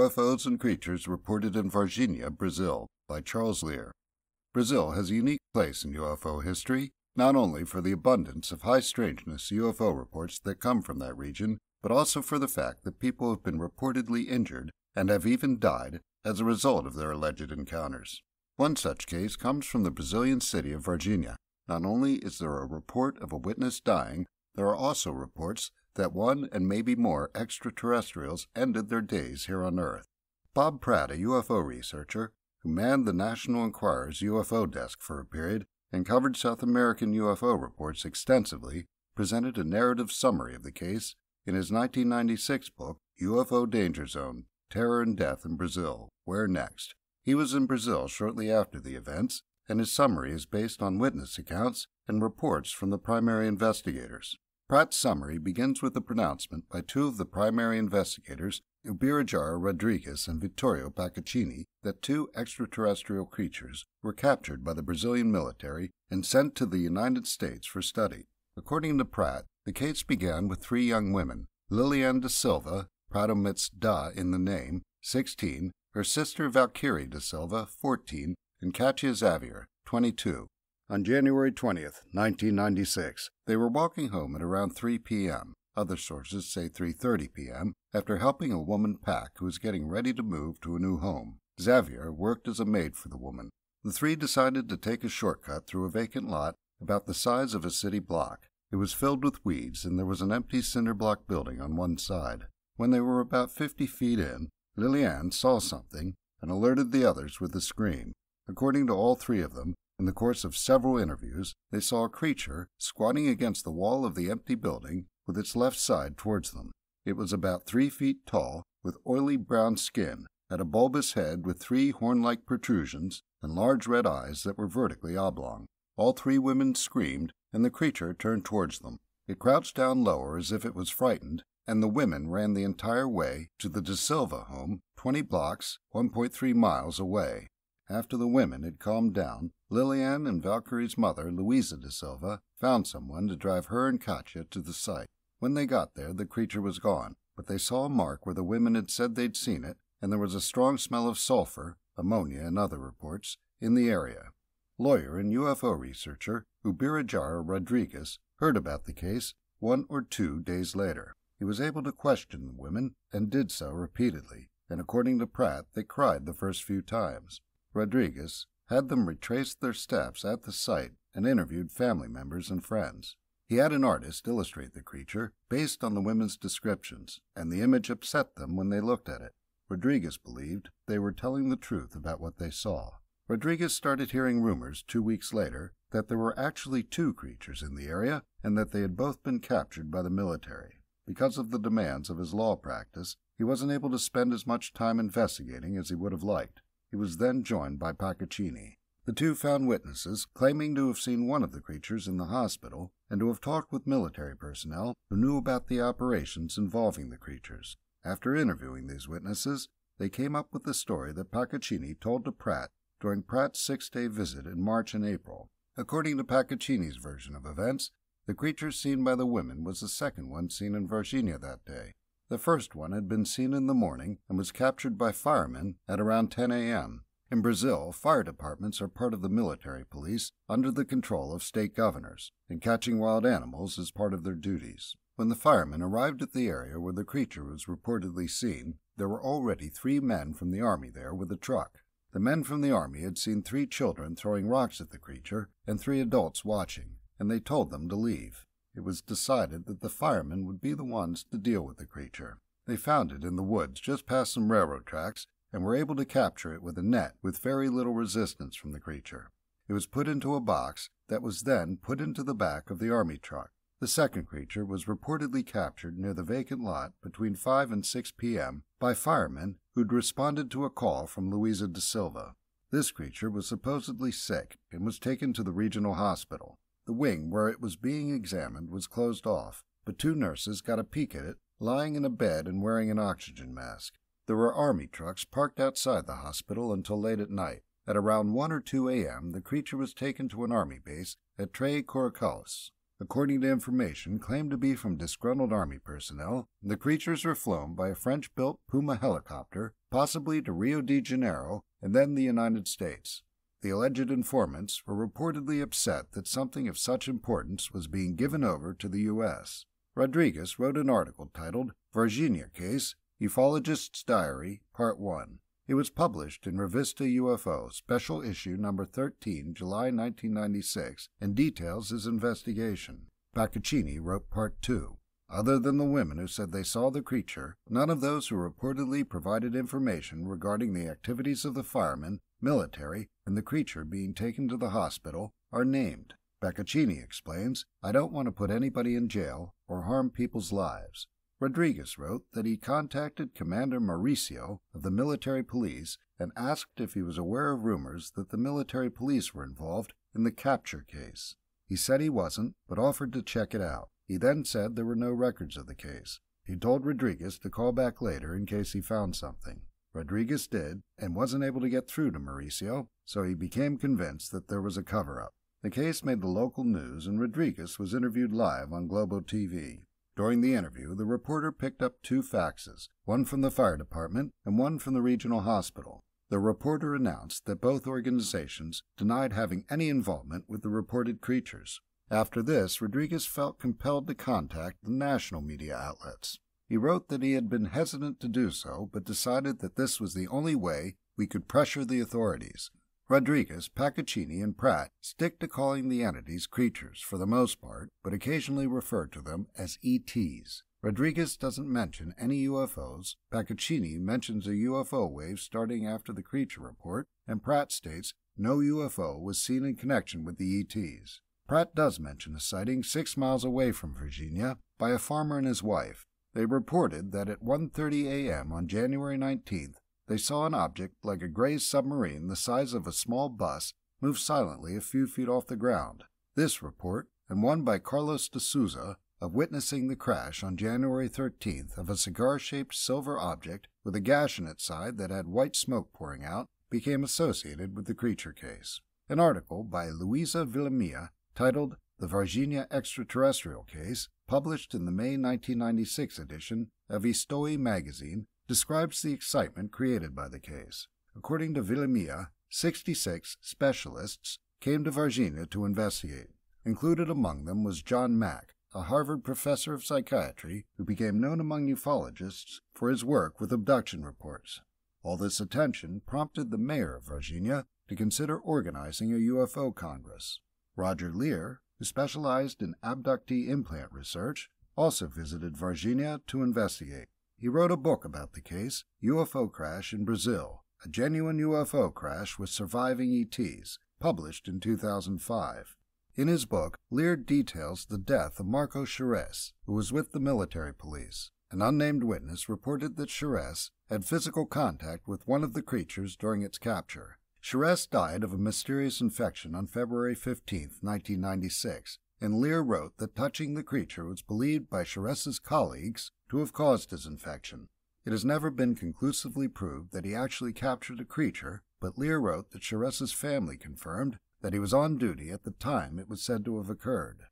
UFOs and Creatures Reported in Varginha, Brazil, by Charles Lear. Brazil has a unique place in UFO history, not only for the abundance of high-strangeness UFO reports that come from that region, but also for the fact that people have been reportedly injured and have even died as a result of their alleged encounters. One such case comes from the Brazilian city of Varginha. Not only is there a report of a witness dying, there are also reports that one and maybe more extraterrestrials ended their days here on Earth. Bob Pratt, a UFO researcher, who manned the National Enquirer's UFO desk for a period and covered South American UFO reports extensively, presented a narrative summary of the case in his 1996 book, UFO Danger Zone, Terror and Death in Brazil, Where Next? He was in Brazil shortly after the events, and his summary is based on witness accounts and reports from the primary investigators. Pratt's summary begins with a pronouncement by two of the primary investigators, Ubirajara Rodrigues and Vittorio Paccaccini, that two extraterrestrial creatures were captured by the Brazilian military and sent to the United States for study. According to Pratt, the case began with three young women, Liliane da Silva, Pratt omits da in the name, 16, her sister Valkyrie da Silva, 14, and Katia Xavier, 22. On January 20th, 1996, they were walking home at around 3 p.m. Other sources say 3:30 p.m. after helping a woman pack who was getting ready to move to a new home. Xavier worked as a maid for the woman. The three decided to take a shortcut through a vacant lot about the size of a city block. It was filled with weeds, and there was an empty cinder block building on one side. When they were about 50 feet in, Liliane saw something and alerted the others with a scream. According to all three of them, in the course of several interviews, they saw a creature squatting against the wall of the empty building with its left side towards them. It was about 3 feet tall, with oily brown skin, had a bulbous head with three horn-like protrusions, and large red eyes that were vertically oblong. All three women screamed, and the creature turned towards them. It crouched down lower as if it was frightened, and the women ran the entire way to the Da Silva home, 20 blocks, 1.3 miles away. After the women had calmed down, Liliane and Valkyrie's mother, Luisa da Silva, found someone to drive her and Katia to the site. When they got there, the creature was gone, but they saw a mark where the women had said they'd seen it, and there was a strong smell of sulfur, ammonia, and other reports in the area. Lawyer and UFO researcher Ubirajara Rodrigues heard about the case 1 or 2 days later. He was able to question the women and did so repeatedly, and according to Pratt, they cried the first few times. Rodrigues had them retrace their steps at the site and interviewed family members and friends. He had an artist illustrate the creature based on the women's descriptions, and the image upset them when they looked at it. Rodrigues believed they were telling the truth about what they saw. Rodrigues started hearing rumors 2 weeks later that there were actually 2 creatures in the area and that they had both been captured by the military. Because of the demands of his law practice, he wasn't able to spend as much time investigating as he would have liked. He was then joined by Paccaccini. The two found witnesses claiming to have seen one of the creatures in the hospital and to have talked with military personnel who knew about the operations involving the creatures. After interviewing these witnesses, they came up with the story that Paccaccini told to Pratt during Pratt's 6-day visit in March and April. According to Paccaccini's version of events, the creature seen by the women was the second one seen in Varginha that day. The first one had been seen in the morning and was captured by firemen at around 10 a.m. In Brazil, fire departments are part of the military police under the control of state governors, and catching wild animals is part of their duties. When the firemen arrived at the area where the creature was reportedly seen, there were already 3 men from the army there with a truck. The men from the army had seen 3 children throwing rocks at the creature and 3 adults watching, and they told them to leave. It was decided that the firemen would be the ones to deal with the creature. They found it in the woods just past some railroad tracks and were able to capture it with a net with very little resistance from the creature. It was put into a box that was then put into the back of the army truck. The second creature was reportedly captured near the vacant lot between 5 and 6 p.m. by firemen who'd responded to a call from Luisa da Silva. This creature was supposedly sick and was taken to the regional hospital. The wing where it was being examined was closed off, but 2 nurses got a peek at it, lying in a bed and wearing an oxygen mask. There were army trucks parked outside the hospital until late at night. At around 1 or 2 a.m., the creature was taken to an army base at Três Coracoles. According to information claimed to be from disgruntled Army personnel, the creatures were flown by a French-built Puma helicopter, possibly to Rio de Janeiro and then the United States. The alleged informants were reportedly upset that something of such importance was being given over to the U.S. Rodriguez wrote an article titled Varginha Case, Ufologist's Diary, Part 1. It was published in Revista UFO, Special Issue No. 13, July 1996, and details his investigation. Baccaccini wrote Part 2. Other than the women who said they saw the creature, none of those who reportedly provided information regarding the activities of the firemen, military, and the creature being taken to the hospital are named. Baccaccini explains, I don't want to put anybody in jail or harm people's lives. Rodriguez wrote that he contacted Commander Mauricio of the military police and asked if he was aware of rumors that the military police were involved in the capture case. He said he wasn't, but offered to check it out. He then said there were no records of the case. He told Rodriguez to call back later in case he found something. Rodriguez did, and wasn't able to get through to Mauricio, so he became convinced that there was a cover-up. The case made the local news, and Rodriguez was interviewed live on Globo TV. During the interview, the reporter picked up 2 faxes, one from the fire department and one from the regional hospital. The reporter announced that both organizations denied having any involvement with the reported creatures. After this, Rodriguez felt compelled to contact the national media outlets. He wrote that he had been hesitant to do so, but decided that this was the only way we could pressure the authorities. Rodriguez, Baccaccini, and Pratt stick to calling the entities creatures for the most part, but occasionally refer to them as ETs. Rodriguez doesn't mention any UFOs, Baccaccini mentions a UFO wave starting after the creature report, and Pratt states no UFO was seen in connection with the ETs. Pratt does mention a sighting 6 miles away from Varginha by a farmer and his wife. They reported that at 1:30 a.m. on January 19th, they saw an object like a gray submarine the size of a small bus move silently a few feet off the ground. This report, and one by Carlos de Souza, of witnessing the crash on January 13th of a cigar-shaped silver object with a gash in its side that had white smoke pouring out, became associated with the creature case. An article by Luisa Villamilla, titled The Varginha Extraterrestrial Case, published in the May 1996 edition of History magazine, describes the excitement created by the case. According to Villamilla, 66 specialists came to Varginha to investigate. Included among them was John Mack, a Harvard professor of psychiatry who became known among ufologists for his work with abduction reports. All this attention prompted the mayor of Varginha to consider organizing a UFO Congress. Roger Lear, who specialized in abductee implant research, also visited Varginha to investigate. He wrote a book about the case, UFO Crash in Brazil, a genuine UFO crash with surviving ETs, published in 2005. In his book, Lear details the death of Marco Chires, who was with the military police. An unnamed witness reported that Chires had physical contact with one of the creatures during its capture. Chires died of a mysterious infection on February 15, 1996, and Lear wrote that touching the creature was believed by Chires's colleagues to have caused his infection. It has never been conclusively proved that he actually captured a creature, but Lear wrote that Chires's family confirmed that he was on duty at the time it was said to have occurred.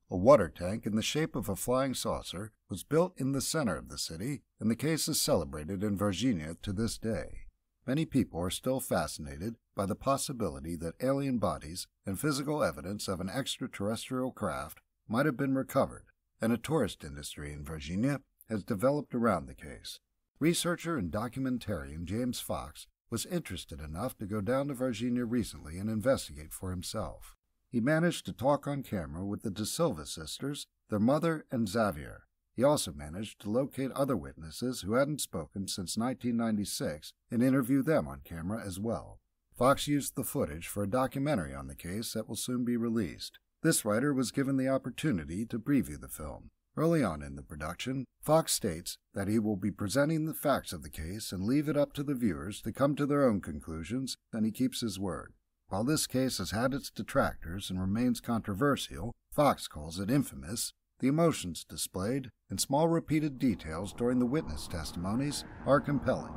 A water tank in the shape of a flying saucer was built in the center of the city, and the case is celebrated in Varginha to this day. Many people are still fascinated by the possibility that alien bodies and physical evidence of an extraterrestrial craft might have been recovered, and a tourist industry in Varginha has developed around the case. Researcher and documentarian James Fox was interested enough to go down to Varginha recently and investigate for himself. He managed to talk on camera with the De Silva sisters, their mother, and Xavier. He also managed to locate other witnesses who hadn't spoken since 1996 and interview them on camera as well. Fox used the footage for a documentary on the case that will soon be released. This writer was given the opportunity to preview the film. Early on in the production, Fox states that he will be presenting the facts of the case and leave it up to the viewers to come to their own conclusions, and he keeps his word. While this case has had its detractors and remains controversial, Fox calls it infamous. The emotions displayed and small repeated details during the witness testimonies are compelling.